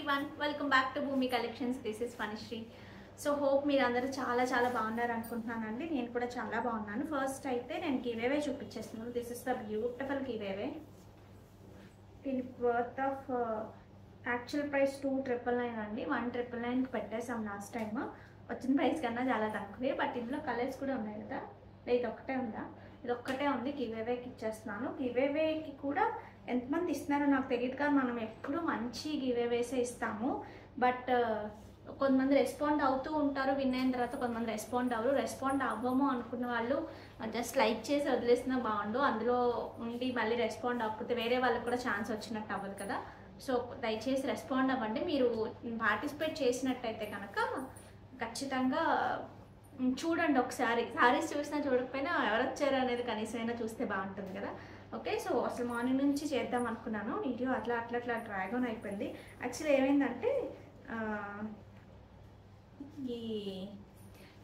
everyone, welcome back to Bhumi Collections. This is Vanishri. So hope మీరు అందరూ చాలా బాగున్నారు అనుకుంటున్నానండి. నేను కూడా చాలా బాగున్నాను. ఫస్ట్ అయితే నేను గివేవే చూపించేస్తున్నాను. This is the beautiful giveaway. దీని వర్త్ ఆఫ్ యాక్చువల్ ప్రైస్ 2,999 అండి. 1,999కి పెట్టేసాం లాస్ట్ టైం. వచ్చిన ప్రైస్ కన్నా చాలా తక్కువే. బట్ ఇందులో కలర్స్ కూడా ఉన్నాయి కదా. ఇది ఒక్కటే ఉందా? ఇది ఒక్కటే ఉంది. గివేవేకి ఇచ్చేస్తున్నాను. గివేవేకి కూడా ఎంతమంది ఇస్తున్నారో నాకు తెలియదు, కానీ మనం ఎప్పుడు మంచి గివేవేసే ఇస్తాము. బట్ కొంతమంది రెస్పాండ్ అవుతూ ఉంటారు విన్ అయిన తర్వాత, కొంతమంది రెస్పాండ్ అవ్వరు. రెస్పాండ్ అవ్వము అనుకున్న వాళ్ళు జస్ట్ లైక్ చేసి వదిలేసినా బాగుండు. అందులో ఉండి మళ్ళీ రెస్పాండ్ అవ్వకపోతే వేరే వాళ్ళకి కూడా ఛాన్స్ వచ్చినట్టు అవ్వదు కదా. సో దయచేసి రెస్పాండ్ అవ్వండి. మీరు పార్టిసిపేట్ చేసినట్టయితే కనుక ఖచ్చితంగా చూడండి ఒకసారి. సారీస్ చూసినా చూడకపోయినా ఎవరు వచ్చారు అనేది కనీసమైనా చూస్తే బాగుంటుంది కదా. ఓకే, సో అసలు మార్నింగ్ నుంచి చేద్దాం అనుకున్నాను వీడియో, అట్లా డ్రాగన్ అయిపోయింది. యాక్చువల్లీ ఏమైందంటే ఈ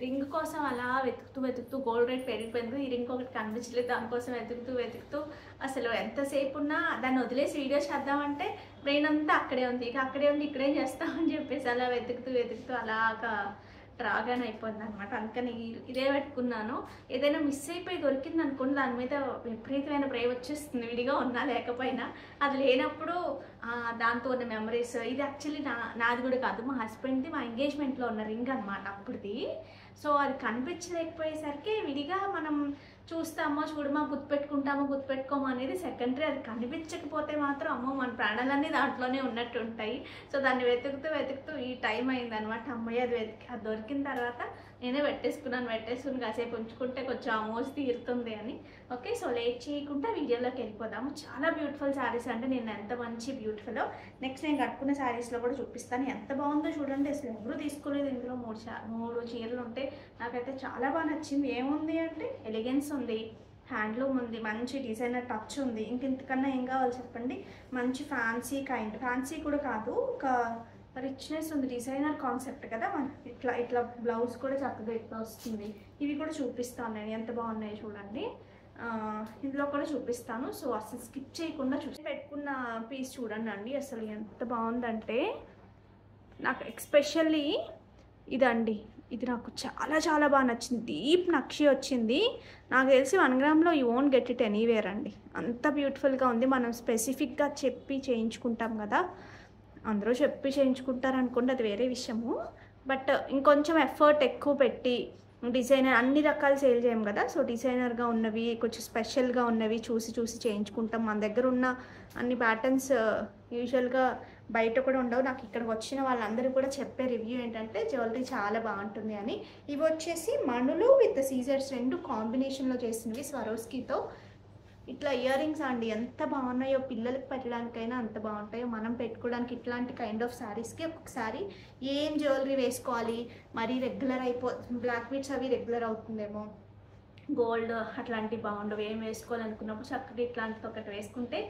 రింగ్ కోసం అలా వెతుకుతూ గోల్డ్ రేట్ పెరిగిపోయింది. ఈ రింగ్ ఒకటి కనిపించలేదు, దానికోసం వెతుకుతూ అసలు ఎంతసేపు ఉన్నా దాన్ని వదిలేసి వీడియో చేద్దామంటే బ్రెయిన్ అంతా అక్కడే ఉంది. ఇక అక్కడే ఉండి ఇక్కడేం చేస్తామని చెప్పేసి అలా వెతుకుతూ అలాగా డ్రాగన్ అయిపోయింది అనమాట. అందుకని ఇదే పెట్టుకున్నాను. ఏదైనా మిస్ అయిపోయి దొరికింది అనుకోండి, దాని మీద విపరీతమైన ప్రేమ వచ్చేస్తుంది, విడిగా ఉన్నా లేకపోయినా. అది లేనప్పుడు దాంతో ఉన్న మెమరీస్. ఇది యాక్చువల్లీ నాది కూడా కాదు, మా హస్బెండ్ది, మా ఎంగేజ్మెంట్లో ఉన్న రింగ్ అనమాట అప్పుడుది. సో అది కనిపించలేకపోయేసరికి విడిగా మనం చూస్తామో చూడమో గుర్తుపెట్టుకోమో అనేది సెకండరీ. అది కనిపించకపోతే మాత్రం అమ్మో మన ప్రాణాలన్నీ దాంట్లోనే ఉన్నట్టు ఉంటాయి. సో దాన్ని వెతుకుతూ ఈ టైం అయిందనమాట. అమ్మాయి అది దొరికిన తర్వాత నేనే పెట్టేసుకుని కాసేపు ఉంచుకుంటే కొంచెం మోసి తీరుతుంది అని. ఓకే, సో లేట్ చేయకుండా వీడియోలోకి వెళ్ళిపోదాము. చాలా బ్యూటిఫుల్ శారీస్ అంటే నేను ఎంత మంచి బ్యూటిఫుల్. నెక్స్ట్ నేను కట్టుకున్న శారీస్లో కూడా చూపిస్తాను. ఎంత బాగుందో చూడండి. అసలు ఎవరు తీసుకోలేదు. ఇందులో మూడు చీరలు ఉంటే నాకైతే చాలా బాగా నచ్చింది. ఏముంది అంటే ఎలిగెన్స్ ఉంది, హ్యాండ్లూమ్ ఉంది, మంచి డిజైనర్ టచ్ ఉంది. ఇంతకన్నా ఏం కావాలి చెప్పండి. మంచి ఫ్యాన్సీ కూడా కాదు, ఒక రిచ్నెస్ ఉంది. డిజైనర్ కాన్సెప్ట్ కదా. ఇట్లా బ్లౌజ్ కూడా చక్కగా ఇట్లా వస్తుంది. ఇవి కూడా చూపిస్తాను నేను, ఎంత బాగున్నాయో చూడండి. ఇందులో కూడా చూపిస్తాను. సో అసలు స్కిప్ చేయకుండా పెట్టుకున్న పీస్ చూడండి అండి. అసలు ఎంత బాగుందంటే నాకు ఎక్స్పెషల్లీ ఇదండి. ఇది నాకు చాలా బాగా నచ్చింది. డీప్ నక్షి వచ్చింది. నాకు తెలిసి 1 గ్రామ్లో you won't get it anywhere అండి. అంత బ్యూటిఫుల్గా ఉంది. మనం స్పెసిఫిక్గా చెప్పి చేయించుకుంటాం కదా. అందరూ చెప్పి చేయించుకుంటారు అనుకోండి, అది వేరే విషయము. బట్ ఇంకొంచెం ఎఫర్ట్ ఎక్కువ పెట్టి డిజైనర్ అన్ని రకాలు సేల్ చేయం కదా. సో డిజైనర్గా ఉన్నవి, కొంచెం స్పెషల్గా ఉన్నవి చూసి చేయించుకుంటాం. మన దగ్గర ఉన్న అన్ని ప్యాటర్న్స్ యూజువల్గా బయట కూడా ఉండవు. నాకు ఇక్కడికి వచ్చిన వాళ్ళందరూ కూడా చెప్పే రివ్యూ ఏంటంటే జ్యువెలరీ చాలా బాగుంటుంది అని. ఇవి వచ్చేసి మణులు విత్ సీజర్స్ 2 కాంబినేషన్లో చేసినవి స్వరోస్కీతో. ఇట్లా ఇయర్ రింగ్స్ అండి, ఎంత బాగున్నాయో. పిల్లలకి పెట్టడానికైనా అంత బాగుంటాయో, మనం పెట్టుకోవడానికి ఇట్లాంటి కైండ్ ఆఫ్ శారీస్కి ఒక్కొక్కసారి ఏం జ్యువెలరీ వేసుకోవాలి, మరీ రెగ్యులర్ బ్లాక్ బీట్స్ అవి రెగ్యులర్ అవుతుందేమో, గోల్డ్ అట్లాంటివి బాగుండవు. ఏం వేసుకోవాలనుకున్నప్పుడు చక్కగా ఇట్లాంటిది ఒకటి వేసుకుంటే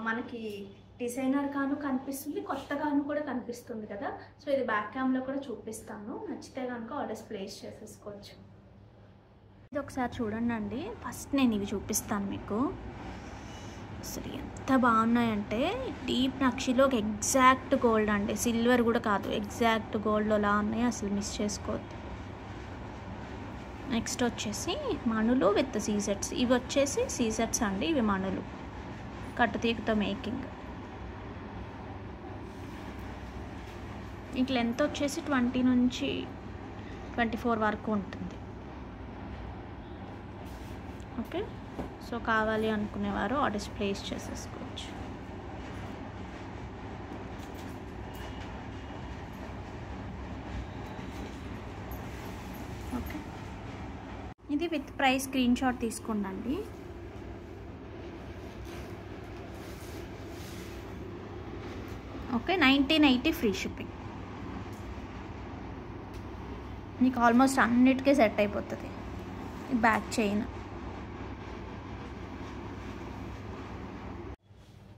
మనకి డిజైనర్ గాను కనిపిస్తుంది, కొత్తగాను కూడా కనిపిస్తుంది కదా. సో ఇది బ్యాక్ క్యామ్లో కూడా చూపిస్తాను. నచ్చితే కనుక ఆర్డర్స్ ప్లేస్ చేసేసుకోవచ్చు. ఇది ఒకసారి చూడండి అండి. ఫస్ట్ నేను ఇవి చూపిస్తాను మీకు. అసలు ఎంత బాగున్నాయంటే డీప్ నక్షిలో ఎగ్జాక్ట్ గోల్డ్ అండి, సిల్వర్ కూడా కాదు, ఎగ్జాక్ట్ గోల్డ్ అలా ఉన్నాయి. అసలు మిస్ చేసుకోవద్దు. నెక్స్ట్ వచ్చేసి మణులు విత్ సీజెట్స్. ఇవి వచ్చేసి సీజెట్స్ అండి, ఇవి మణులు కట్టుతీగతో మేకింగ్. ఇంక లెంత్ వచ్చేసి 20 నుంచి 24 వరకు ఉంటుంది. ఓకే, సో కావాలి అనుకునేవారు ఆర్డర్స్ ప్లేస్ చేసేసుకోవచ్చు. ఓకే, ఇది విత్ ప్రైస్ స్క్రీన్ షాట్ తీసుకోండి. Okay, 1980 free shipping. మీకు ఆల్మోస్ట్ అన్నిటికీ సెట్ అయిపోతుంది. Back chain.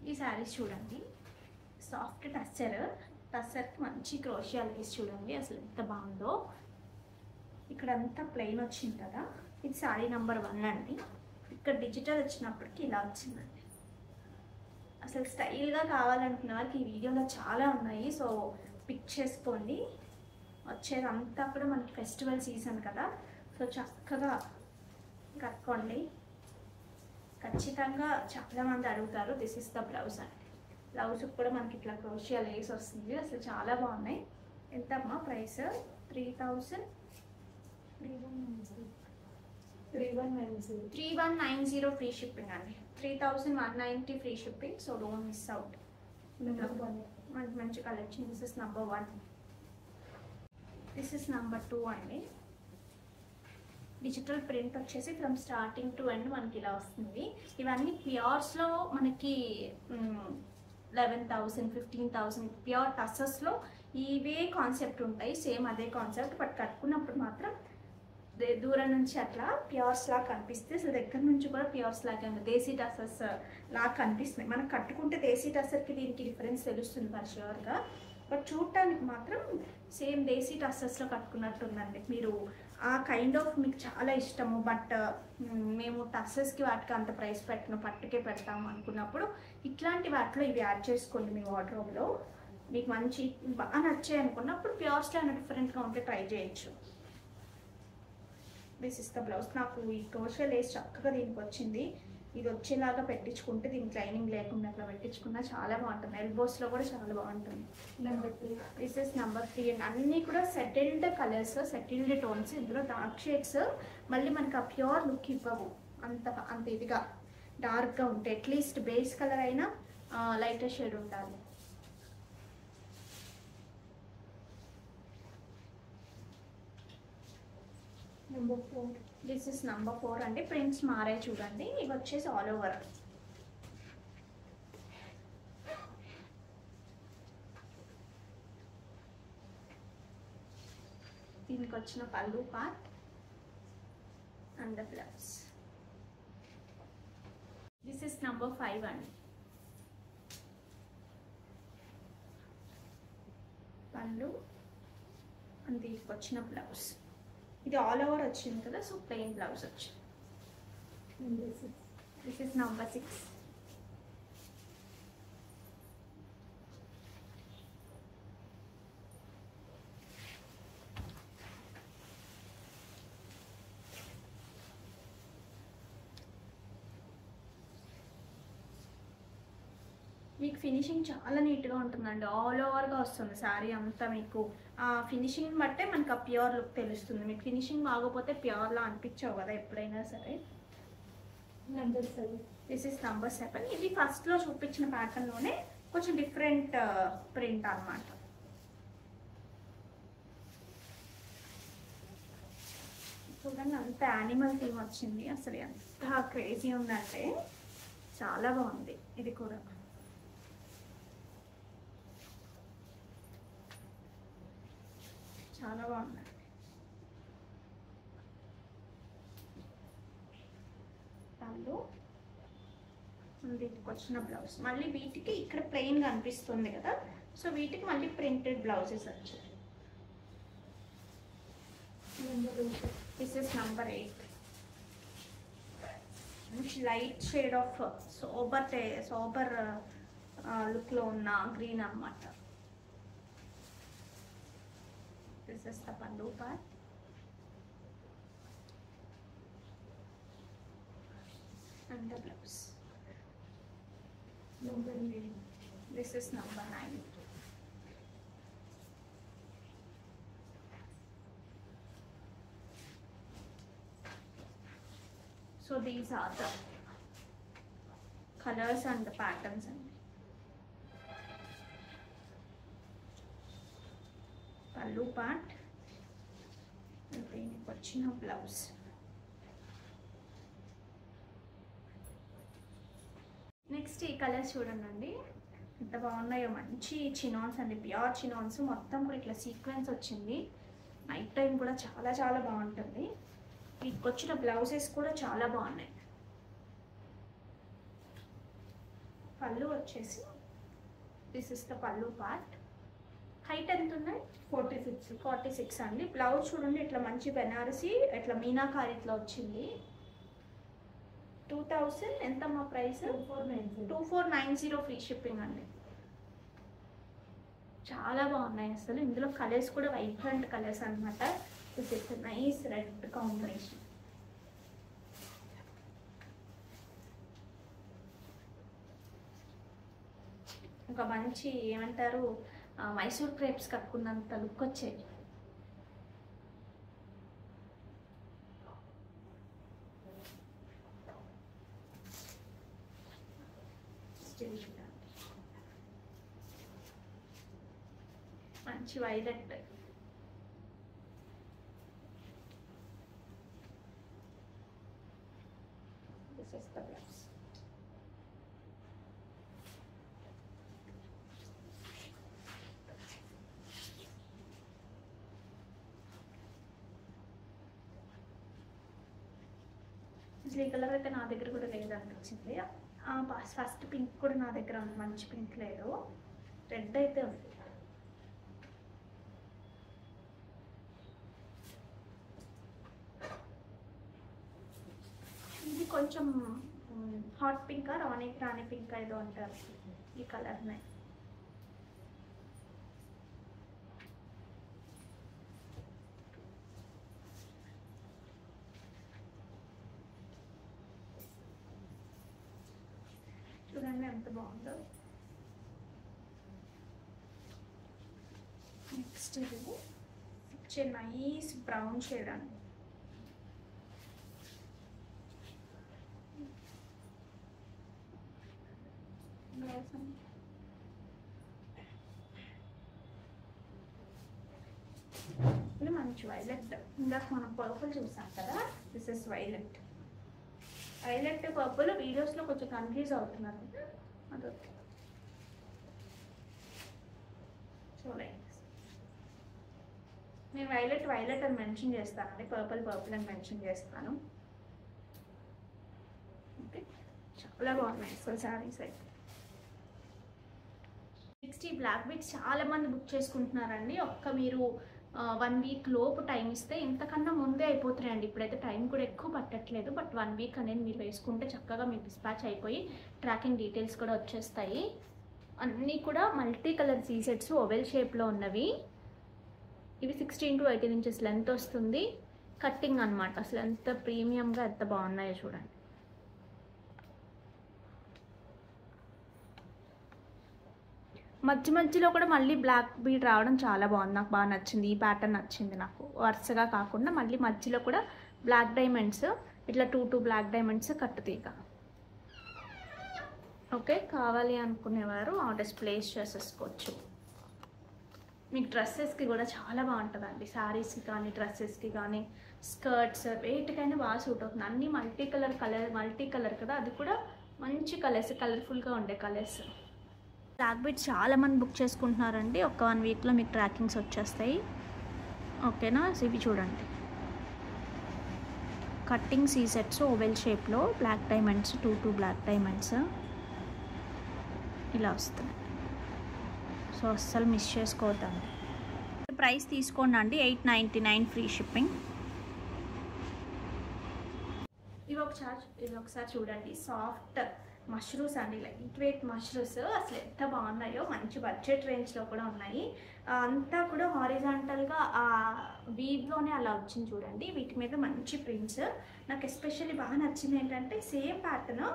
ఈ శారీస్ చూడండి, సాఫ్ట్ టస్సర్కి మంచి క్రోషియల్ పీస్ చూడండి. అసలు ఎంత బాగుందో. ఇక్కడంతా ప్లెయిన్ వచ్చింది కదా. ఇది శారీ నెంబర్ 1 అండి. ఇక్కడ డిజిటల్ వచ్చినప్పటికి ఇలా వచ్చిందండి. అసలు స్టైల్గా కావాలనుకున్న వారికి ఈ వీడియోలో చాలా ఉన్నాయి. సో పిక్ చేసుకోండి. వచ్చేదంతా కూడా మనకి ఫెస్టివల్ సీజన్ కదా, సో చక్కగా కట్టుకోండి. ఖచ్చితంగా చాలామంది అడుగుతారు. దిస్ ఇస్ ద బ్లౌజ్ అండి. బ్లౌజ్కి కూడా మనకి ఇట్లా క్రోషియా లేస్ వస్తుంది. అసలు చాలా బాగున్నాయి. ఎంతమ్మా ప్రైస్? 3000 3190 ఫ్రీ షిప్పింగ్ అండి. 3190 free shipping. So don't miss out. మంచి మంచి collection. This is number 1. This is number 2 అండి. డిజిటల్ ప్రింట్ వచ్చేసి ఫ్రమ్ స్టార్టింగ్ టు ఎండ్ మనకి ఇలా వస్తుంది. ఇవన్నీ ప్యూర్స్లో మనకి 11,000 15,000 ప్యూర్ టసెస్లో ఇవే కాన్సెప్ట్ ఉంటాయి. సేమ్ అదే కాన్సెప్ట్. బట్ కట్టుకున్నప్పుడు మాత్రం దూరం నుంచి అట్లా ప్యూర్స్ లాగా కనిపిస్తే, అసలు దగ్గర నుంచి కూడా ప్యూర్స్ లాగా ఉంది. దేశీ టసెస్ లాగా కనిపిస్తున్నాయి. మనం కట్టుకుంటే దేశీ టసర్కి దీనికి డిఫరెన్స్ తెలుస్తుంది ఫర్ ష్యూర్గా. బట్ చూడటానికి మాత్రం సేమ్ దేశీ టసెస్లో కట్టుకున్నట్టు ఉందండి. మీరు ఆ కైండ్ ఆఫ్ మీకు చాలా ఇష్టము, బట్ మేము టసెస్కి వాటికి అంత ప్రైస్ పెట్టను, పట్టుకే పెడతాము అనుకున్నప్పుడు ఇట్లాంటి వాటిలో ఇవి యాడ్ చేసుకోండి మీ వార్డ్రోబ్లో. మీకు మంచి బాగా నచ్చాయి అనుకున్నప్పుడు ప్యూర్స్లో అయినా డిఫరెంట్గా ఉంటే ట్రై చేయొచ్చు. This is the blouse. నాకు ఈ క్రోషియా లేస్ చక్కగా దీనికి వచ్చింది. ఇది వచ్చేలాగా పెట్టించుకుంటే దీనికి లైనింగ్ లేకుండా అట్లా పెట్టించుకున్నా చాలా బాగుంటుంది. ఎల్బోస్లో కూడా చాలా బాగుంటుంది. దిస్ ఇస్ నెంబర్ 3 అండ్ అన్నీ కూడా సెటిల్డ్ కలర్స్, సెటిల్డ్ టోన్స్. ఇందులో డార్క్ షేడ్స్ మళ్ళీ మనకి ఆ ప్యూర్ లుక్ ఇవ్వవు. అంత ఇదిగా డార్క్గా ఉంటాయి. అట్లీస్ట్ బేస్ కలర్ అయినా లైటర్ షేడ్ ఉండాలి. నెంబర్ 4. దిస్ ఇస్ నెంబర్ 4 అండి. ప్రింట్స్ మారాయి చూడండి. ఇవి వచ్చేసి ఆల్ ఓవర్. దీనికి వచ్చిన పళ్ళు part and the blouse. This is number 5 అండి. పళ్ళు అండ్ దీనికి వచ్చిన బ్లౌజ్. ఇది ఆల్ ఓవర్ వచ్చింది కదా, సో ప్లెయిన్ బ్లౌజ్ వచ్చింది. This is number 6. మీకు ఫినిషింగ్ చాలా నీట్గా ఉంటుందండి. ఆల్ ఓవర్గా వస్తుంది శారీ అంతా. మీకు ఆ ఫినిషింగ్ బట్టే మనకు ఆ ప్యూర్ లుక్ తెలుస్తుంది. మీకు ఫినిషింగ్ బాగోపోతే ప్యూర్లా అనిపించవు కదా ఎప్పుడైనా సరే. నెంబర్ 7. This is number 7. ఇది ఫస్ట్లో చూపించిన ప్యాటర్న్లోనే కొంచెం డిఫరెంట్ ప్రింట్ అన్నమాట. చూడండి అంత యానిమల్ థీమ్ వచ్చింది. అసలు ఎంత క్రేజీ ఉందంటే చాలా బాగుంది. ఇది కూడా చాలా బాగుందండి. పళ్ళు దీనికి వచ్చిన బ్లౌజ్. మళ్ళీ వీటికి ఇక్కడ ప్లెయిన్గా అనిపిస్తుంది కదా, సో వీటికి మళ్ళీ ప్రింటెడ్ బ్లౌజెస్ వచ్చాయి. This is number 8. మంచి లైట్ షేడ్ ఆఫ్ సోబర్ లుక్లో ఉన్న గ్రీన్ అన్నమాట. This is the pallu part. And the blouse. Number 9. This is number 9. So these are the colors and the patterns. పళ్ళు part దీనికి వచ్చిన blouse. Next ఈ colours చూడండి ఎంత బాగున్నాయో. మంచి చినాన్స్ అండి, ప్యూర్ చినాన్స్. మొత్తం కూడా ఇట్లా సీక్వెన్స్ వచ్చింది. నైట్ టైం కూడా చాలా చాలా బాగుంటుంది. వీటికి వచ్చిన బ్లౌజెస్ కూడా చాలా బాగున్నాయి. పళ్ళు వచ్చేసి దిస్ ఇస్ ద పళ్ళు పార్ట్. హైట్ ఎంత ఉన్నాయి? 46 అండి. బ్లౌజ్ చూడండి ఇట్లా మంచి బెనారసి ఇట్లా మీనాకారి ఇట్లా వచ్చింది. 2000 ఎంతమ్మా ప్రైస్? 2490 ఫ్రీ షిప్పింగ్ అండి. చాలా బాగున్నాయి అసలు. ఇందులో కలర్స్ కూడా వైబ్రెంట్ కలర్స్ అనమాట. This is nice red combination. ఒక మంచి ఏమంటారు మైసూర్ క్రేప్స్ కట్టుకున్నంత లుక్ వచ్చేది. మంచి violet. This is the blouse. ఈ కలర్ అయితే నా దగ్గర కూడా లేదు అనిపించింది. ఫస్ట్ పింక్ కూడా నా దగ్గర ఉంది, మంచి పింక్ లేదు, రెడ్ అయితే ఉంది. ఇది కొంచెం హాట్ పింక్, రాణి పింక్ ఏదో అంటారు ఈ కలర్నే. చూడండి ఎంత బాగుందో. నెక్స్ట్ ఇది వచ్చే నైస్ బ్రౌన్ షేడ్ అండి. ఇది మంచి వైలెట్. ఇందాక మనం పర్పుల్ చూసాం కదా, this is violet. Violet purple వీడియోస్లో కొంచెం కన్ఫ్యూజ్ అవుతున్నారు. అదొకే. సో లైక్ నేను వైలెట్ అని మెన్షన్ చేస్తానండి, పర్పుల్ అని మెన్షన్ చేస్తాను. ఓకే, చాలా బాగున్నాయి అసలు శారీస్ అయితే. నెక్స్ట్ ఈ బ్లాక్ బీట్స్ చాలా మంది బుక్ చేసుకుంటున్నారండి. మీరు 1 వీక్ లోపు టైం ఇస్తే ఇంతకన్నా ముందే అయిపోతున్నాయండి. ఇప్పుడైతే టైం కూడా ఎక్కువ పట్టట్లేదు, బట్ 1 వీక్ అనేది మీరు వేసుకుంటే చక్కగా మీకు డిస్పాచ్ అయిపోయి ట్రాకింగ్ డీటెయిల్స్ కూడా వచ్చేస్తాయి. అన్నీ కూడా మల్టీ కలర్ సీ సెట్స్ ఓవెల్ షేప్లో ఉన్నవి. ఇవి 16 to 18 ఇంచెస్ లెంత్ వస్తుంది. కట్టింగ్ అనమాట. అసలు ఎంత ప్రీమియంగా ఎంత బాగున్నాయో చూడండి. మధ్యలో కూడా మళ్ళీ బ్లాక్ బీడ్ రావడం చాలా బాగుంది, నాకు బాగా నచ్చింది. ఈ ప్యాటర్న్ నచ్చింది నాకు. వరుసగా కాకుండా మళ్ళీ మధ్యలో కూడా బ్లాక్ డైమండ్స్, ఇట్లా 2 బ్లాక్ డైమండ్స్ కట్టుతీగ. ఓకే, కావాలి అనుకునేవారు ఆర్డర్స్ ప్లేస్ చేసేసుకోవచ్చు. మీకు డ్రెస్సెస్కి కూడా చాలా బాగుంటుందండి. శారీస్కి కానీ డ్రెస్సెస్కి కానీ స్కర్ట్స్ వేటికైనా బాగా సూట్ అవుతుంది. అన్నీ మల్టీ కలర్ కదా, అది కూడా మంచి కలర్స్, కలర్ఫుల్గా ఉండే కలర్స్. బ్లాక్ బీడ్స్ చాలా మంది బుక్ చేసుకుంటున్నారండి. ఒక 1 వీక్లో మీకు ట్రాకింగ్స్ వచ్చేస్తాయి. ఓకేనా, ఇవి చూడండి. కట్టింగ్ సీ సెట్స్ ఓవెల్ షేప్లో బ్లాక్ డైమండ్స్, 2 బ్లాక్ డైమండ్స్ ఇలా వస్తాయి. సో అస్సలు మిస్ చేసుకోవద్దండి. ప్రైస్ తీసుకోండి అండి, 899 ఫ్రీ షిప్పింగ్. ఇవి ఒకసారి చూడండి. సాఫ్ట్ మష్రూమ్స్ అండి, లైట్ వెయిట్ మష్రూమ్స్. అసలు ఎంత బాగున్నాయో, మంచి బడ్జెట్ రేంజ్లో కూడా ఉన్నాయి. అంతా కూడా హారిజాంటల్గా ఆ వీవ్లోనే అలా వచ్చింది చూడండి. వీటి మీద మంచి ప్రింట్స్. నాకు ఎస్పెషల్లీ బాగా నచ్చింది ఏంటంటే సేమ్ ప్యాటర్న్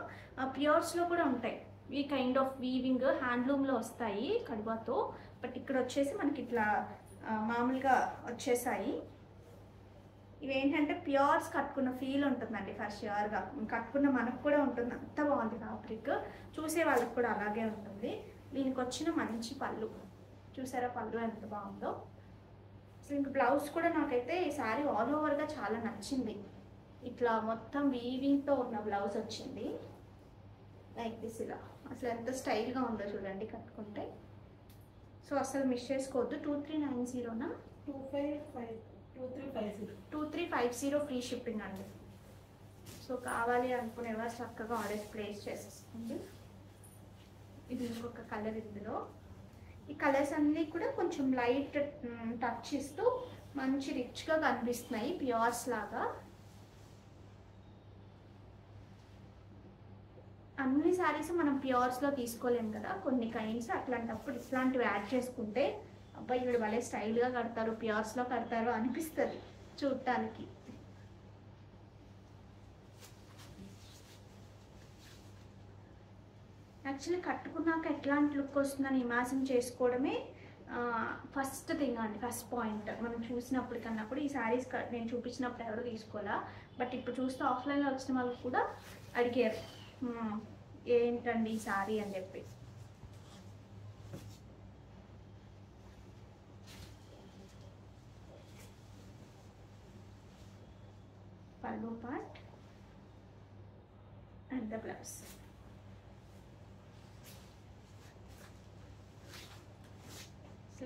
ప్యూర్స్లో కూడా ఉంటాయి. ఈ కైండ్ ఆఫ్ వీవింగ్ హ్యాండ్లూమ్లో వస్తాయి కడువాతో, బట్ ఇక్కడ వచ్చేసి మనకి ఇట్లా మామూలుగా వచ్చేసాయి. ఇవేంటంటే ప్యూర్స్ కట్టుకున్న ఫీల్ ఉంటుందండి. ఫర్ ష్యూర్గా కట్టుకున్న మనకు కూడా ఉంటుంది. అంత బాగుంది ఫ్యాబ్రిక్. చూసే వాళ్ళకి కూడా అలాగే ఉంటుంది. దీనికి వచ్చిన మంచి పళ్ళు చూసారా, పళ్ళు ఎంత బాగుందో. అసలు ఇంక బ్లౌజ్ కూడా నాకైతే ఈ శారీ ఆల్ ఓవర్గా చాలా నచ్చింది. ఇట్లా మొత్తం వీవింగ్తో ఉన్న బ్లౌజ్ వచ్చింది లైక్ దిస్. ఇలా అసలు ఎంత స్టైల్గా ఉందో చూడండి కట్టుకుంటే. సో అసలు మిస్ చేసుకోవద్దు. 2390నా 2350 ఫ్రీ షిప్పింగ్ అండి. సో కావాలి అనుకునేవారు చక్కగా ఆర్డర్ ప్లేస్ చేసేసుకోండి. ఇది ఇంకొక కలర్. ఇందులో ఈ కలర్స్ అన్నీ కూడా కొంచెం లైట్ టచ్ ఇస్తూ మంచి రిచ్గా కనిపిస్తున్నాయి, ప్యూర్స్ లాగా. అన్ని శారీస్ మనం ప్యూర్స్లో తీసుకోలేం కదా, కొన్ని కైండ్స్. అట్లాంటప్పుడు ఇట్లాంటివి యాడ్ చేసుకుంటే అబ్బాయి వీడు భలే స్టైల్గా కడతారు, ప్యూర్స్లో కడతారు అనిపిస్తుంది చూడటానికి. యాక్చువల్లీ కట్టుకున్నాక ఎట్లాంటి లుక్ వస్తుందని ఇమాజిన్ చేసుకోవడమే ఫస్ట్ థింగ్ అండి, ఫస్ట్ పాయింట్. మనం చూసినప్పుడు కన్నప్పుడు ఈ శారీస్ నేను చూపించినప్పుడు ఎవరు తీసుకోవాలా, బట్ ఇప్పుడు చూస్తే ఆఫ్లైన్లో వచ్చిన వాళ్ళు కూడా అడిగారు ఏంటండి ఈ శారీ అని చెప్పి. పల్లు part and the blouse.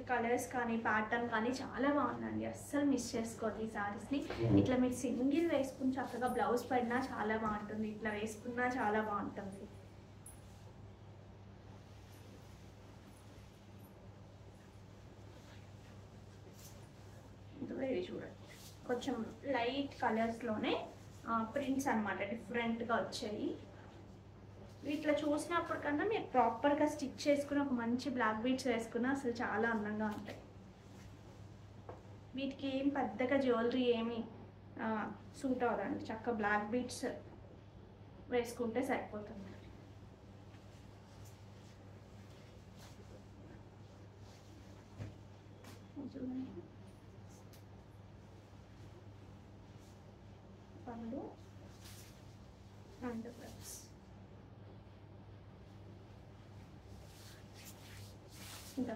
Colours కానీ ప్యాటర్న్ కానీ చాలా బాగుందండి, అస్సలు మిస్ చేసుకోండి ఈ శారీస్ని. ఇట్లా మీరు సింగిల్ వేసుకుని చక్కగా బ్లౌజ్ పడినా చాలా బాగుంటుంది, ఇట్లా వేసుకున్నా చాలా బాగుంటుంది. ఇది చూడండి, కొంచెం లైట్ కలర్స్లోనే ప్రింట్స్ అనమాట డిఫరెంట్గా వచ్చాయి. ఇట్లా చూసినప్పుడు కన్నా మీరు ప్రాపర్గా స్టిచ్ చేసుకుని ఒక మంచి బ్లాక్ బీడ్స్ వేసుకున్నా అసలు చాలా అందంగా ఉంటాయి. వీటికి ఏం పెద్దగా జ్యువెలరీ ఏమి సూట్ అవ్వదండి, చక్కగా బ్లాక్ బీడ్స్ వేసుకుంటే సరిపోతుంది. పళ్ళు అండ్ బ్లౌజ్. ఇంకా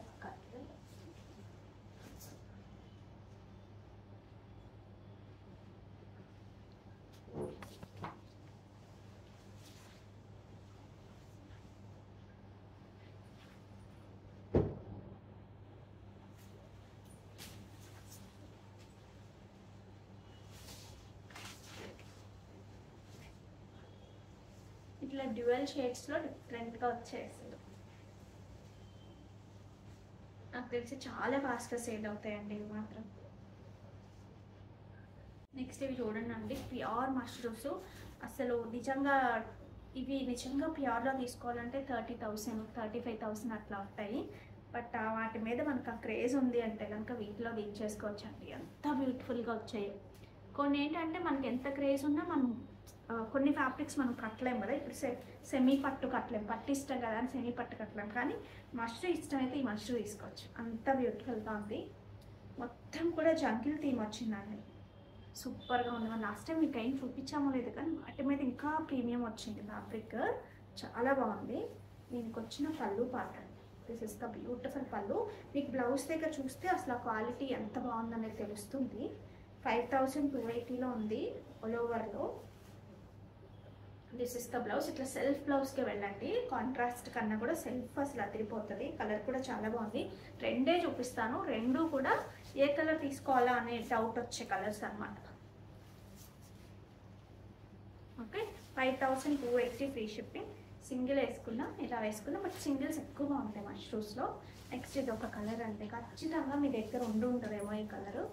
ఇట్లా డ్యూయల్ షేడ్స్లో డిఫరెంట్గా వచ్చేసారు. నాకు తెలిసి చాలా ఫాస్ట్గా సేల్ అవుతాయండి ఇవి మాత్రం. నెక్స్ట్ ఇవి చూడండి అండి, ప్యూర్ మష్రూమ్స్. అసలు నిజంగా ఇవి నిజంగా ప్యూర్లో తీసుకోవాలంటే 30,000 35,000 అట్లా ఉంటాయి. బట్ వాటి మీద మనకు ఆ క్రేజ్ ఉంది అంటే కనుక వీటిలో దించేసుకోవచ్చు అండి, ఎంత బ్యూటిఫుల్గా వచ్చాయి. కొన్ని ఏంటంటే మనకి ఎంత క్రేజ్ ఉన్నా మనం కొన్ని ఫ్యాబ్రిక్స్ మనం కట్టలేము కదా, ఇప్పుడు సెమీ పట్టు కట్టలేము, పట్టు ఇష్టం కదా అని సెమీ పట్టు కట్టలేము, కానీ మష్రూ ఇష్టం అయితే ఈ మష్రూ తీసుకోవచ్చు, అంత బ్యూటిఫుల్గా ఉంది. మొత్తం కూడా జంకిల్ థీమ్ వచ్చిందండి, సూపర్గా ఉంది. మనం లాస్ట్ టైం మీకు ఏం చూపించామో లేదు కానీ వాటి మీద ఇంకా ప్రీమియం వచ్చింది ఫ్యాబ్రిక్, చాలా బాగుంది. దీనికి వచ్చిన పళ్ళు పాట, దిస్ ఇస్ ద బ్యూటిఫుల్ పళ్ళు. మీకు బ్లౌజ్ దగ్గర చూస్తే అసలు ఆ క్వాలిటీ ఎంత బాగుందనేది తెలుస్తుంది. 5,280లో ఉంది ఆల్ ఓవర్లో. This is the blouse. ఇట్లా సెల్ఫ్ బ్లౌజ్కి వెళ్ళండి, కాంట్రాస్ట్ కన్నా కూడా సెల్ఫ్ అసలు అదిరిపోతుంది. కలర్ కూడా చాలా బాగుంది. రెండే చూపిస్తాను, రెండు కూడా ఏ కలర్ తీసుకోవాలా అనే డౌట్ వచ్చే కలర్స్ అనమాట. Okay, 5,280 free shipping. సింగిల్ వేసుకున్నా ఇలా వేసుకున్నా, బట్ సింగిల్స్ ఎక్కువగా ఉంటాయి మష్రూమ్స్లో. నెక్స్ట్ ఇది ఒక కలర్ అంటే ఖచ్చితంగా మీ దగ్గర ఉంటుందేమో ఈ కలరు,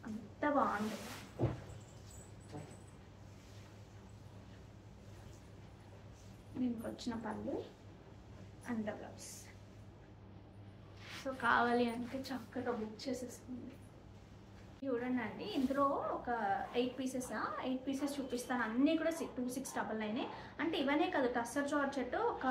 అంత బాగుంది. దీనికి వచ్చిన పళ్ళు అండ్ బ్లౌజ్. సో కావాలి అంటే చక్కగా బుక్ చేసేసుకోండి. చూడండి అండి, ఇందులో ఒక 8 పీసెస్ చూపిస్తాను. అన్నీ కూడా 2699. అంటే ఇవనే కదా, టస్సర్ జార్జెట్ ఒక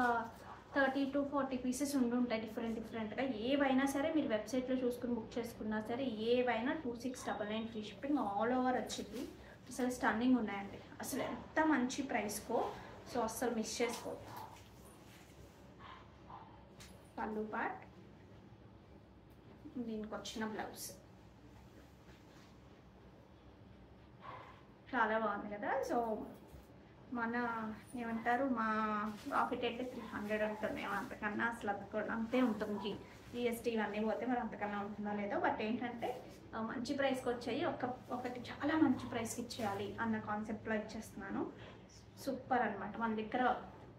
30 to 40 పీసెస్ ఉండుంటాయి డిఫరెంట్గా. ఏవైనా సరే మీరు వెబ్సైట్లో చూసుకుని బుక్ చేసుకున్నా సరే ఏవైనా 2699 ఫ్రీ షిప్పింగ్ ఆల్ ఓవర్ వచ్చింది. అసలు స్టన్నింగ్ ఉన్నాయండి, అసలు ఎంత మంచి ప్రైస్కో. సో అస్సలు మిస్ చేసుకో. పళ్ళు పార్ట్, దీనికి వచ్చిన బ్లౌజ్ చాలా బాగుంది కదా. సో మన ఏమంటారు, మా ప్రాఫిట్ అయితే 300 ఉంటుంది, అంతకన్నా అసలు అంతే ఉంటుంది. జిఎస్టీ ఇవన్నీ పోతే మరి అంతకన్నా ఉంటుందో లేదో, బట్ ఏంటంటే మంచి ప్రైస్కి వచ్చాయి. ఒకటి చాలా మంచి ప్రైస్కి ఇచ్చేయాలి అన్న కాన్సెప్ట్లో ఇచ్చేస్తున్నాను. సూపర్ అనమాట. మన దగ్గర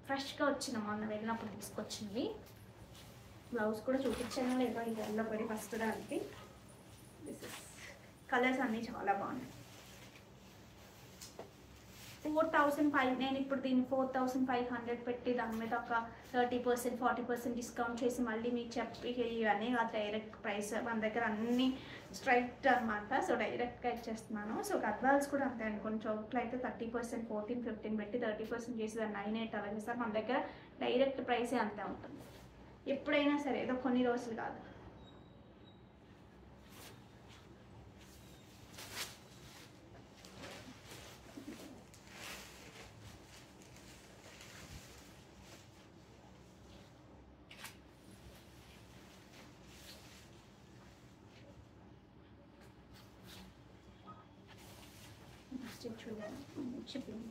ఫ్రెష్గా వచ్చిన మొన్న వెళ్ళినప్పుడు తీసుకొచ్చినవి. బ్లౌజ్ కూడా చూపించాను లేదో ఇది ఎల్లో పడి ఫస్ట్ దానికి. కలర్స్ అన్నీ చాలా బాగున్నాయి. 4,500. నేను ఇప్పుడు దీన్ని 4,500 పెట్టి దాని మీద ఒక 30% 40% డిస్కౌంట్ చేసి మళ్ళీ మీకు చెప్పి ఇవన్నీ కాదు, డైరెక్ట్ ప్రైస్ మన దగ్గర అన్నీ స్ట్రైట్ అనమాట. సో డైరెక్ట్గా ఇచ్చేస్తున్నాను. సో గద్వాల్స్ కూడా అంతే అండి, కొన్ని చోట్ల అయితే 30% 14 15 పెట్టి 30% చేసి దాన్ని 9 8 అలా చేస్తారు. మన దగ్గర డైరెక్ట్ ప్రైసే అంతే ఉంటుంది ఎప్పుడైనా సరే, ఏదో కొన్ని రోజులు కాదు. చూడండి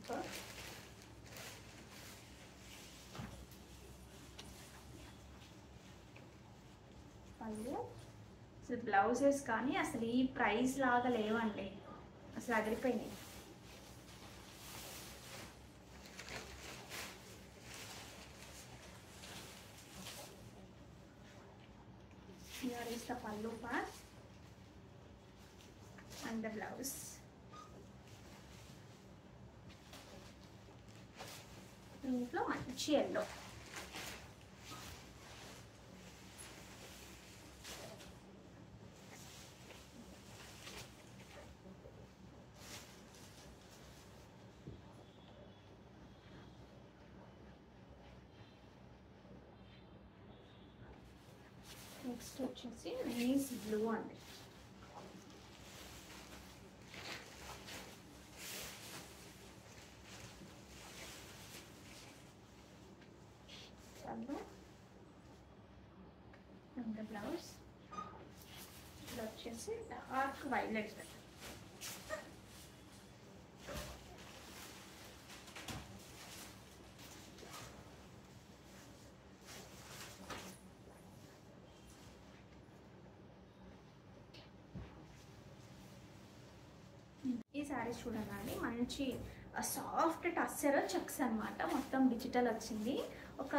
పళ్ళు. అసలు బ్లౌజెస్ కానీ అసలు ఈ ప్రైస్ లాగా లేవండి, అసలు అదిరిపోయినాయి. Here is the pallu part and the blouse. దీంట్లో మంచి ఎల్లో. నెక్స్ట్ వచ్చేసి నైస్ బ్లూ అండి. అండ్ బ్లౌజ్ ఇది వచ్చేసి డార్క్ వైలెట్. ఈ శారీస్ చూడండి, మంచి సాఫ్ట్ టస్సర్ చెక్స్ అనమాట, మొత్తం డిజిటల్ వచ్చింది. ఒక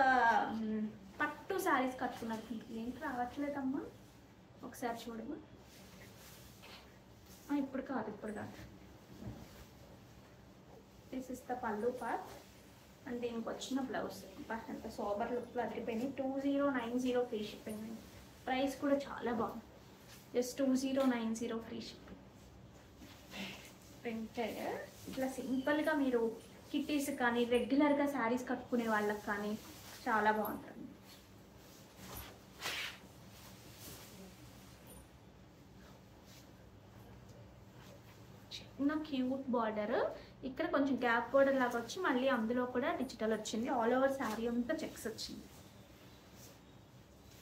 పట్టు శారీస్ కట్టుకున్నట్టు ఏంటి రావట్లేదమ్మా, ఒకసారి చూడము. ఇప్పుడు కాదు. దిస్ ఇస్ ద పల్లు పార్ట్ అండ్ దీనికి వచ్చిన బ్లౌజ్. ఎంత సోబర్ లుక్లో అదిరిపోయినాయి. 2090 ఫ్రీ షిప్పింగ్ అండి. ప్రైస్ కూడా చాలా బాగుంది, జస్ట్ 2090 ఫ్రీ షిప్పింగ్. ప్రింటెడ్ ఇట్లా సింపుల్గా మీరు కిట్టీస్ కానీ రెగ్యులర్గా శారీస్ కట్టుకునే వాళ్ళకి కానీ చాలా బాగుంటుంది. చిన్న క్యూట్ బార్డర్, ఇక్కడ కొంచెం గ్యాప్ బార్డర్ లాగా వచ్చి మళ్ళీ అందులో కూడా డిజిటల్ వచ్చింది. ఆల్ ఓవర్ శారీ అంతా చెక్స్ వచ్చింది.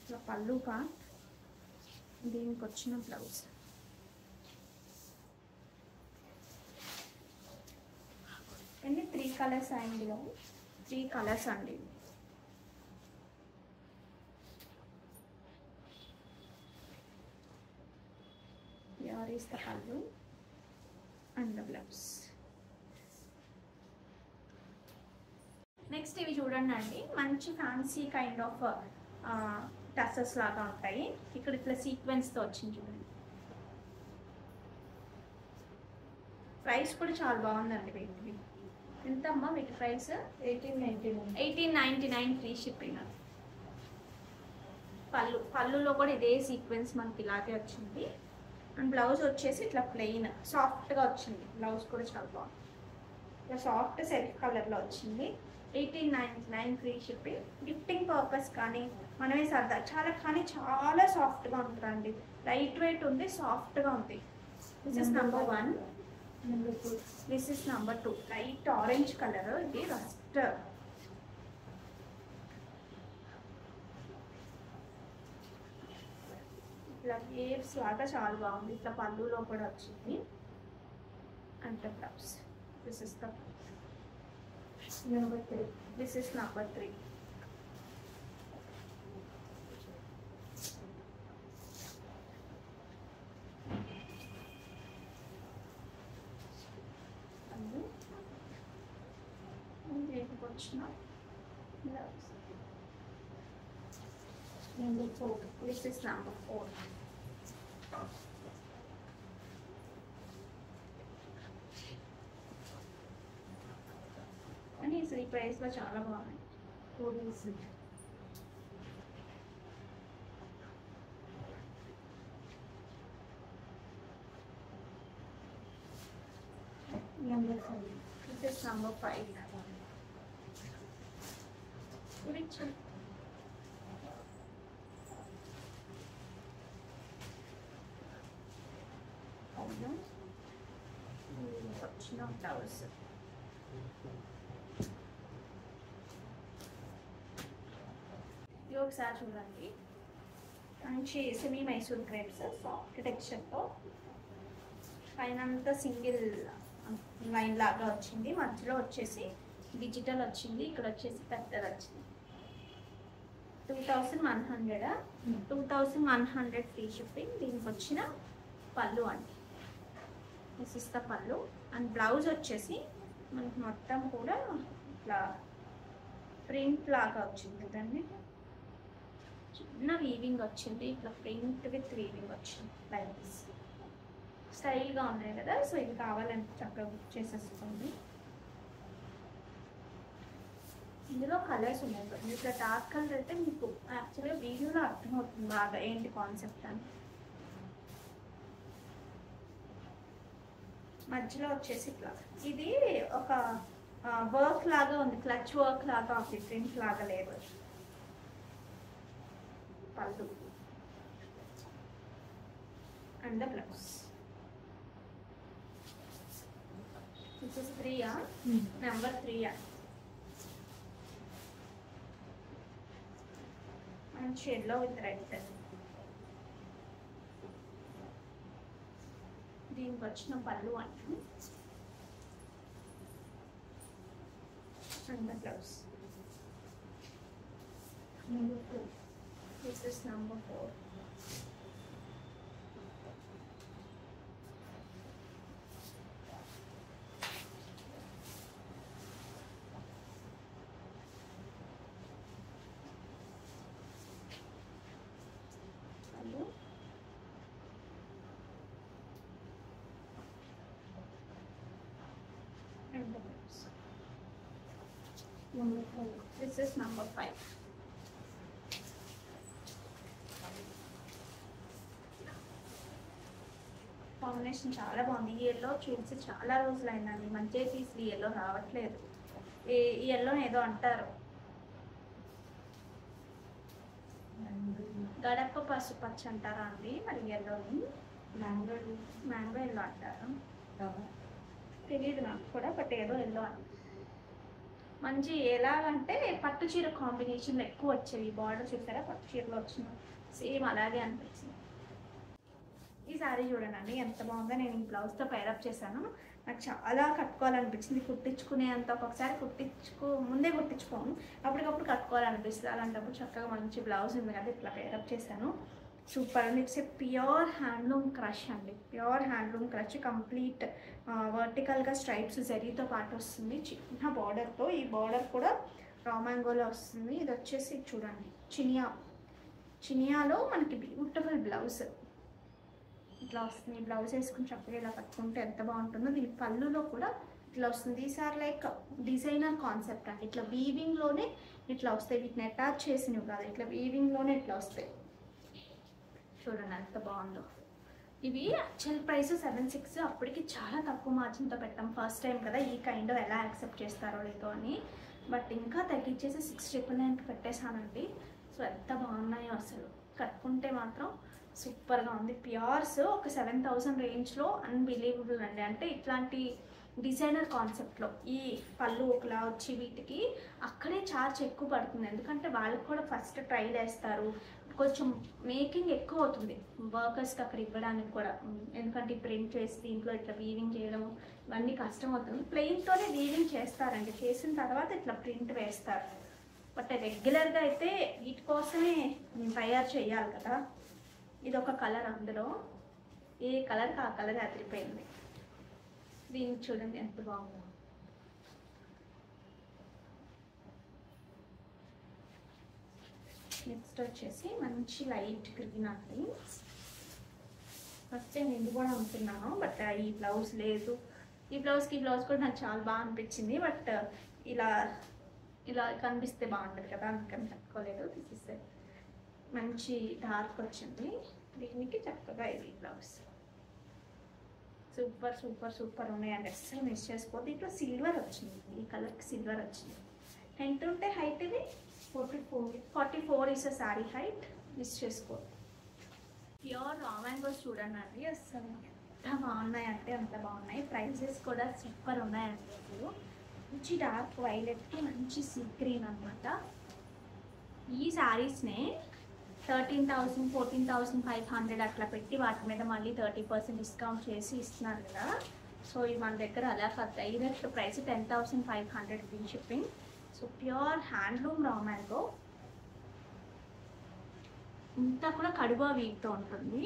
ఇట్లా పళ్ళు పార్ట్, దీనికి వచ్చిన బ్లౌజ్. అన్ని 3 కలర్స్ అండి, 3 కలర్స్ అండి. Here is the pallu and the blouse. Next ఇవి చూడండి అండి, మంచి ఫ్యాన్సీ కైండ్ ఆఫ్ టసెస్ లాగా ఉంటాయి. ఇక్కడ ఇట్లా సీక్వెన్స్తో వచ్చింది చూడండి. ప్రైస్ కూడా చాలా బాగుందండి. వీటికి ఎంత అమ్మా వీటి ప్రైస్? 1899 free shipping. పళ్ళులో కూడా ఇదే సీక్వెన్స్ మనకి ఇలాగే వచ్చింది. అండ్ బ్లౌజ్ వచ్చేసి ఇట్లా ప్లెయిన్ సాఫ్ట్గా వచ్చింది. బ్లౌజ్ కూడా చాలా బాగుంది, ఇట్లా సాఫ్ట్ సెల్ఫ్ కలర్లో వచ్చింది. 1899 ఫ్రీ షిప్పింగ్. గిఫ్టింగ్ పర్పస్ కానీ మనమే సరదా చాలా సాఫ్ట్గా ఉంటుందండి. లైట్ వెయిట్ ఉంది, సాఫ్ట్గా ఉంది. This is number 1. This is number 2. Light orange color. ఇది రస్ట్. ఇట్లా వేవ్స్ లాగా చాలా బాగుంది. ఇట్లా పళ్ళులో కూడా వచ్చింది. And blouse. This is the number 3. This is number 3. Number 4. This is number 4. ప్రైస్లో చాలా బాగున్నాయి. 4 days. Number 5. This is number 5. Which one? అవును, వచ్చిన బ్లౌజ్. ఇది ఒకసారి చూడండి, మంచి సెమీ మైసూర్ క్రేప్స్ సాఫ్ట్ టెక్స్చర్తో, పైన అంతా సింగిల్ లైన్ లాగా వచ్చింది, మధ్యలో వచ్చేసి డిజిటల్ వచ్చింది, ఇక్కడ వచ్చేసి పెద్దది వచ్చింది. 2100, 2100 ఫ్రీ షిప్పింగ్. దీనికి వచ్చిన పళ్ళు అండి, దిస్ ఇస్ ద పళ్ళు. అండ్ బ్లౌజ్ వచ్చేసి మనకి మొత్తం కూడా ఇట్లా ప్రింట్ లాగా వచ్చింది కదండి, చిన్న వీవింగ్ వచ్చింది, ఇట్లా ప్రింట్ విత్ వీవింగ్ వచ్చింది లైక్ దిస్. స్టైల్గా ఉన్నాయి కదా, సో ఇది కావాలంటే చక్కగా బుక్ చేసేసుకోండి. ఇందులో కలర్స్ ఉన్నాయి కదా, ఇట్లా డార్క్ కలర్ అయితే మీకు యాక్చువల్గా వీడియోలో అర్థమవుతుంది బాగా ఏంటి కాన్సెప్ట్ అని. మధ్యలో వచ్చేసి ఇట్లా ఇది ఒక వర్క్ లాగా ఉంది, క్లచ్ వర్క్ లాగా ఉంది, ప్రింట్ లాగా లేదు. పళ్ళు and the blouse. This is 3, number 3. And yellow with red. దీనికి వచ్చిన పళ్ళు అంటే and the blouse. Number 4. This is number 4. Number 5. This is number 5. Combination చాలా బాగుంది. ఈ ఎల్లో చూసి చాలా రోజులు అయిందండి, మంచిగా తీసి ఈ ఎల్లో రావట్లేదు. ఈ ఎల్లో ఏదో అంటారు, గడప పసుపచ్చ అంటారా అండి మరి ఎల్లోని? మ్యాంగో ఎల్లో అంటారు, తెలియదు నాకు కూడా, బట్ ఏదో ఎల్లో అంటారు. మంచి ఎలాగంటే పట్టు చీర కాంబినేషన్లో ఎక్కువ వచ్చేవి. బార్డర్ చూసారా, పట్టు చీరలో వచ్చిన సేమ్ అలాగే అనిపించింది. ఈ సారీ చూడండి ఎంత బాగుందో. నేను ఈ బ్లౌజ్తో పైరప్ చేశాను, నాకు చాలా కట్టుకోవాలనిపించింది. కుట్టించుకునే అంత ఒక్కొక్కసారి ముందే కుట్టించుకోము, అప్పటికప్పుడు కట్టుకోవాలనిపిస్తుంది. అలాంటప్పుడు చక్కగా మంచి బ్లౌజ్ ఉంది కదా, ఇట్లా పైరప్ చేశాను. సూపర్ అండి. It's a pure handloom crush అండి, ప్యూర్ హ్యాండ్లూమ్ క్రష్. కంప్లీట్ వర్టికల్గా స్ట్రైప్స్ జరీతో పాటు వస్తుంది, చిన్న బార్డర్తో. ఈ బార్డర్ కూడా రా మ్యాంగోలో వస్తుంది. ఇది వచ్చేసి చూడండి చినియాలో మనకి బ్యూటిఫుల్ బ్లౌజ్ ఇట్లా వస్తుంది. బ్లౌజ్ వేసుకుని చక్కగా ఇలా కట్టుకుంటే ఎంత బాగుంటుందో. దీని పళ్ళులో కూడా ఇట్లా వస్తుంది. ఈసారి లైక్ డిజైనర్ కాన్సెప్ట్ అండి, ఇట్లా వీవింగ్లోనే ఇట్లా వస్తాయి. వీటిని అటాచ్ చేసినవి కాదు, ఇట్లా వీవింగ్లోనే ఇట్లా వస్తాయి. చూడండి ఎంత బాగుందో. ఇవి యాక్చువల్ ప్రైస్ 76, అప్పటికి చాలా తక్కువ మార్జిన్తో పెట్టాం. ఫస్ట్ టైం కదా, ఈ కైండ్ ఎలా యాక్సెప్ట్ చేస్తారో లేదో అని. బట్ ఇంకా తగ్గించేసి 699 పెట్టేశానండి. సో ఎంత బాగున్నాయో అసలు, కట్టుకుంటే మాత్రం సూపర్గా ఉంది. ప్యూర్స్ ఒక 7000 రేంజ్లో అన్బిలీవబుల్ అండి. అంటే ఇట్లాంటి డిజైనర్ కాన్సెప్ట్లో ఈ పళ్ళు ఒకలా వచ్చి వీటికి అక్కడే ఛార్జ్ ఎక్కువ పడుతుంది. ఎందుకంటే వాళ్ళకి కూడా ఫస్ట్ ట్రైల్ వేస్తారు, కొంచెం మేకింగ్ ఎక్కువ అవుతుంది వర్కర్స్కి అక్కడ ఇవ్వడానికి కూడా. ఎందుకంటే ప్రింట్ చేసి దీంట్లో ఇట్లా వీవింగ్ చేయడం ఇవన్నీ కష్టం అవుతుంది. ప్లెయిన్తోనే వీవింగ్ చేస్తారండి, చేసిన తర్వాత ఇట్లా ప్రింట్ వేస్తారు. బట్ రెగ్యులర్గా అయితే వీటి కోసమే తయారు చేయాలి కదా. ఇది ఒక కలర్, అందులో ఏ కలర్కి ఆ కలర్ అదిరిపోయింది. దీన్ని చూడండి ఎంత బాగుందో. నెక్స్ట్ వచ్చేసి మంచి లైట్ గ్రీన్ అండి. ఫస్ట్ నేను ఇది కూడా అనుకున్నాను, బట్ ఈ బ్లౌజ్ లేదు. ఈ బ్లౌజ్ కూడా నాకు చాలా బాగా అనిపించింది. బట్ ఇలా ఇలా కనిపిస్తే బాగుంటుంది కదా, అందుకని కట్టుకోలేదు. దిస్ ఇస్ మంచి డార్క్ వచ్చింది, దీనికి చక్కగా ఇది బ్లౌజ్. సూపర్ సూపర్ సూపర్ ఉన్నాయండి, అస్సలు మిస్ చేసుకోవద్దు. దీంట్లో సిల్వర్ వచ్చింది, ఈ కలర్కి సిల్వర్ వచ్చింది. ఎంత ఉంటే హైట్ ఇది 44 ఇస్ శారీ హైట్, మిస్ చేసుకోవద్దు. ప్యూర్ రా మ్యాంగోస్ చూడండి అండి, అస్సలు ఎంత బాగున్నాయంటే అంత బాగున్నాయి. ప్రైజెస్ కూడా సూపర్ ఉన్నాయండి. అసలు మంచి డార్క్ వైలెట్కి మంచి సీ గ్రీన్ అనమాట. ఈ శారీస్నే 13,000 14,500 అట్లా పెట్టి వాటి మీద మళ్ళీ 30% డిస్కౌంట్ చేసి ఇస్తున్నారు కదా. సో ఇది మన దగ్గర అలా కాదు, direct price 10,500 free shipping. So pure handloom raw mango, ఇంతా కూడా కడువా వీవ్తో ఉంటుంది.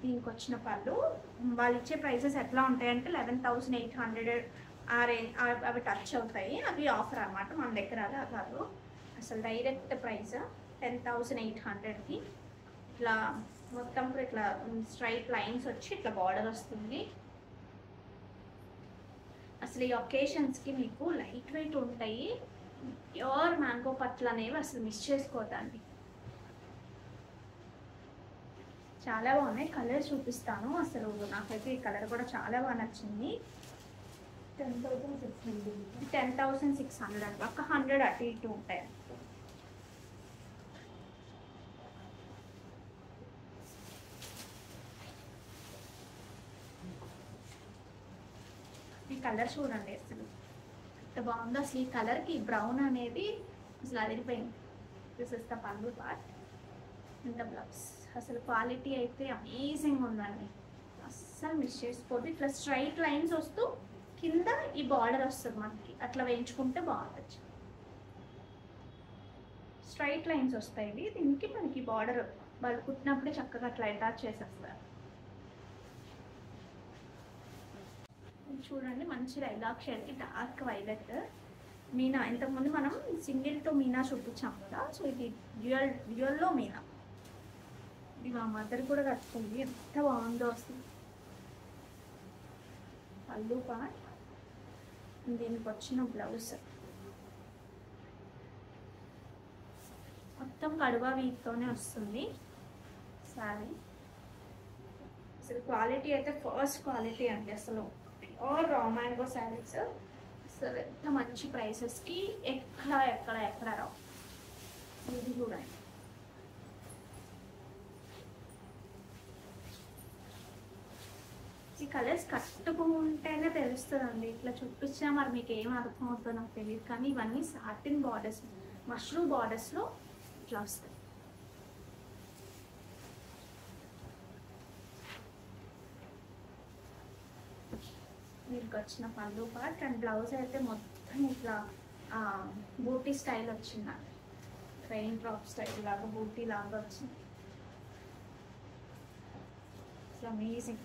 దీనికి వచ్చిన పళ్ళు వాళ్ళు ఇచ్చే ప్రైసెస్ ఎట్లా ఉంటాయంటే 11,800 అవి టచ్ అవుతాయి, అవి ఆఫర్ అన్నమాట. మన దగ్గర అలా కాదు, అసలు డైరెక్ట్ ప్రైస్ 10,800కి. ఇట్లా మొత్తం కూడా ఇట్లా స్ట్రైట్ లైన్స్ వచ్చి ఇట్లా బార్డర్ వస్తుంది. అసలు ఈ ఒకేషన్స్కి మీకు లైట్ వెయిట్ ఉంటాయి. ప్యూర్ మ్యాంగో పట్లు అనేవి అసలు మిస్ చేసుకోవద్దండి. చాలా బాగున్నాయి, కలర్ చూపిస్తాను. అసలు నాకైతే ఈ కలర్ కూడా చాలా బాగా నచ్చింది. 10,600 అండి, ఒక 100 అటు ఇటు ఉంటాయి. ఈ కలర్ చూడండి అసలు ఎంత బాగుందో. అసలు ఈ కలర్కి బ్రౌన్ అనేది అసలు అదిరిపోయింది. దిస్ ఇస్ ద పళ్ళు పార్ట్ అండ్ ద బ్లౌజ్. అసలు క్వాలిటీ అయితే అమేజింగ్ ఉందండి, అస్సలు మిస్ చేసుకోవద్దు. ఇట్లా స్ట్రైట్ లైన్స్ వస్తూ కింద ఈ బార్డర్ వస్తుంది మనకి, అట్లా వేయించుకుంటే బాగుంటుంది. స్ట్రైట్ లైన్స్ వస్తాయి, దీనికి మనకి బార్డర్ వాళ్ళు కుట్టినప్పుడే చక్కగా అట్లా అటాచ్ చేసేస్తారు. చూడండి మంచి లైలాక్ షేడ్కి డార్క్ వైలెట్ మీనా. ఇంతకుముందు మనం సింగిల్తో మీనా చూపించాం కదా, సో ఇది డ్యూయల్లో మీనా. ఇది మా మదర్ కూడా కట్టుకుంది, ఎంత బాగుందో అసలు. పళ్ళు పార్ట్, దీనికి వచ్చిన బ్లౌజ్ మొత్తం కడువా వీట్తోనే వస్తుంది సారీ. అసలు క్వాలిటీ అయితే ఫస్ట్ క్వాలిటీ అండి. అసలు ప్యూర్ రా మ్యాంగో శారీస్ అసలు ఎంత మంచి ప్రైసెస్కి ఎక్కడ రావు. ఇది చూడండి, ఈ కలర్స్ కట్టుకుంటేనే తెలుస్తుందండి. ఇట్లా చూపించినా మరి మీకు ఏం అర్థం అవుతుందో నాకు తెలియదు, కానీ ఇవన్నీ సాటిన్ బార్డర్స్, మష్రూమ్ బార్డర్స్లో ఇట్లా వస్తాయి. మీకు వచ్చిన పళ్ళు పార్ట్ అండ్ బ్లౌజ్ అయితే మొత్తం ఇట్లా బూటీ స్టైల్ వచ్చిందండి, రెయిన్ డ్రాప్ స్టైల్ లాగా బూటీ లాగా వచ్చింది. అమేజింగ్,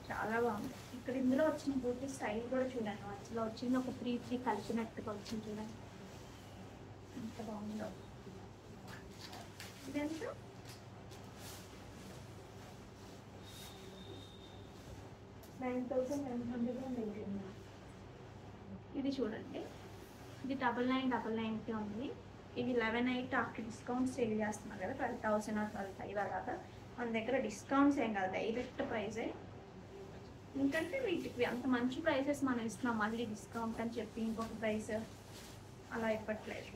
చాలా బాగుంది. ఇక్కడ ఇందులో వచ్చిన బూటీ స్టైల్ కూడా చూడండి, మధ్యలో వచ్చింది ఒక 3 కలిపినట్టుగా వచ్చింది చూడండి, ఎంత బాగుందో. ఇదెంత? 9,980. ఇది చూడండి, ఇది 9999కి ఉంది. ఇవి 11,800 ఆఫ్టర్ డిస్కౌంట్ సేల్ చేస్తున్నారు కదా, 12,000 or 12,500 అలాగా. మన దగ్గర డిస్కౌంట్స్ ఏం కాదు, డైరెక్ట్ ప్రైజే. ఎందుకంటే వీటికి అంత మంచి ప్రైసెస్ మనం ఇస్తున్నాం, మళ్ళీ డిస్కౌంట్ అని చెప్పి ఇంకొక ప్రైస్ అలా ఇవ్వట్లేదు.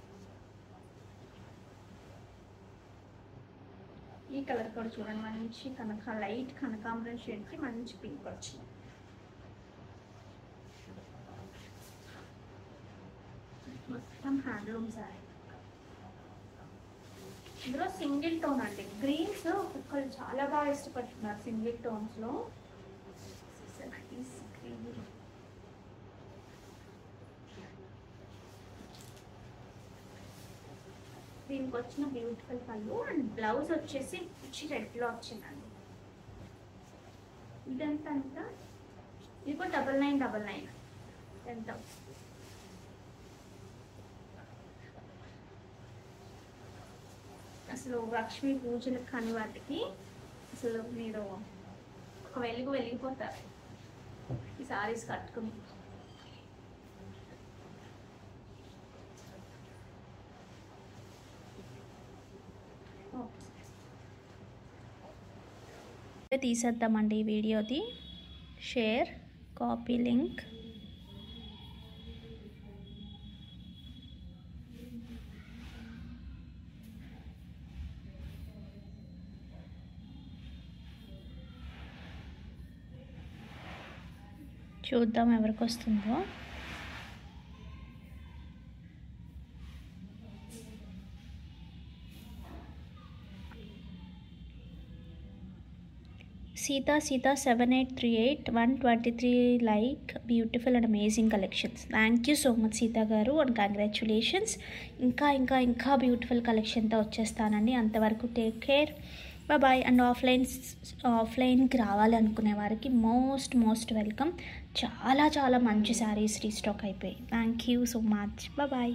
ఈ కలర్ కూడా చూడండి, మంచి లైట్ కనకాంబరం షేడ్కి మంచి పింక్ వచ్చింది. మొత్తం హ్యాండ్లూమ్ శారీ. ఇందులో సింగిల్ టోన్ అండి, గ్రీన్స్ ఒక్కళ్ళు చాలా బాగా ఇష్టపడుతున్నారు సింగిల్ టోన్స్లో. దీనికి వచ్చిన బ్యూటిఫుల్ పళ్ళు అండ్ బ్లౌజ్ వచ్చేసి మంచి రెడ్లో వచ్చిందండి. ఇదంతా అంతా ఇది కూడా 9999 ఎంత. అసలు లక్ష్మీ పూజలకు కానీ వాటికి అసలు మీరు ఒక వెలిగిపోతారు ఈ సారీస్ కట్టుకుని. తీసేద్దామండి ఈ వీడియోది. Share, copy link. చూద్దాం ఎవరికి వస్తుందో. Sita 7838 123 like beautiful and amazing collections. Thank you so much Sita garu and congratulations. ఇంకా బ్యూటిఫుల్ కలెక్షన్తో వచ్చేస్తానండి. అంతవరకు టేక్ కేర్, బాయ్. అండ్ ఆఫ్లైన్కి రావాలి అనుకునే వారికి మోస్ట్ వెల్కమ్. చాలా మంచి శారీస్ రీస్టాక్ అయిపోయాయి. Thank you so much. Bye.